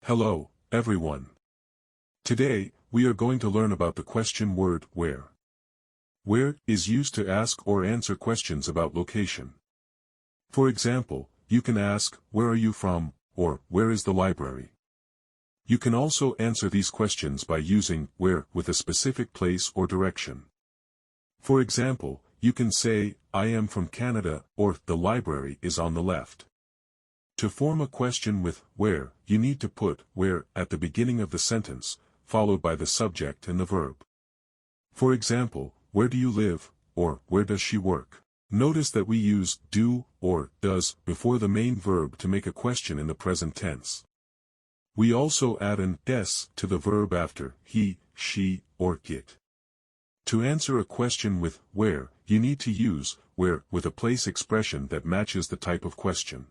Hello, everyone. Today, we are going to learn about the question word where. Where is used to ask or answer questions about location. For example, you can ask, "Where are you from?" or "Where is the library?" You can also answer these questions by using where with a specific place or direction. For example, you can say, "I am from Canada," or "The library is on the left." To form a question with where, you need to put where at the beginning of the sentence, followed by the subject and the verb. For example, "Where do you live?" or "Where does she work?" Notice that we use do or does before the main verb to make a question in the present tense. We also add an s to the verb after he, she, or it. To answer a question with where, you need to use where with a place expression that matches the type of question.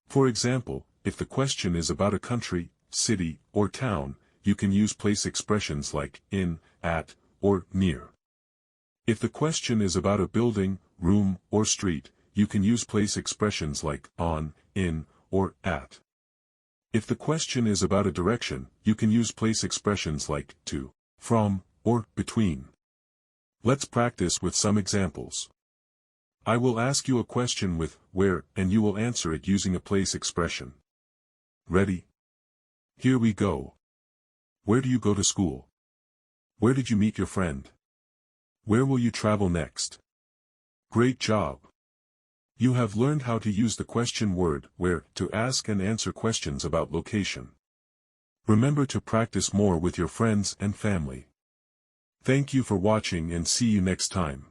For example, if the question is about a country, city, or town, you can use place expressions like in, at, or near. If the question is about a building, room, or street, you can use place expressions like on, in, or at. If the question is about a direction, you can use place expressions like to, from, or between. Let's practice with some examples. I will ask you a question with where, and you will answer it using a place expression. Ready? Here we go. Where do you go to school? Where did you meet your friend? Where will you travel next? Great job! You have learned how to use the question word where to ask and answer questions about location. Remember to practice more with your friends and family. Thank you for watching and see you next time.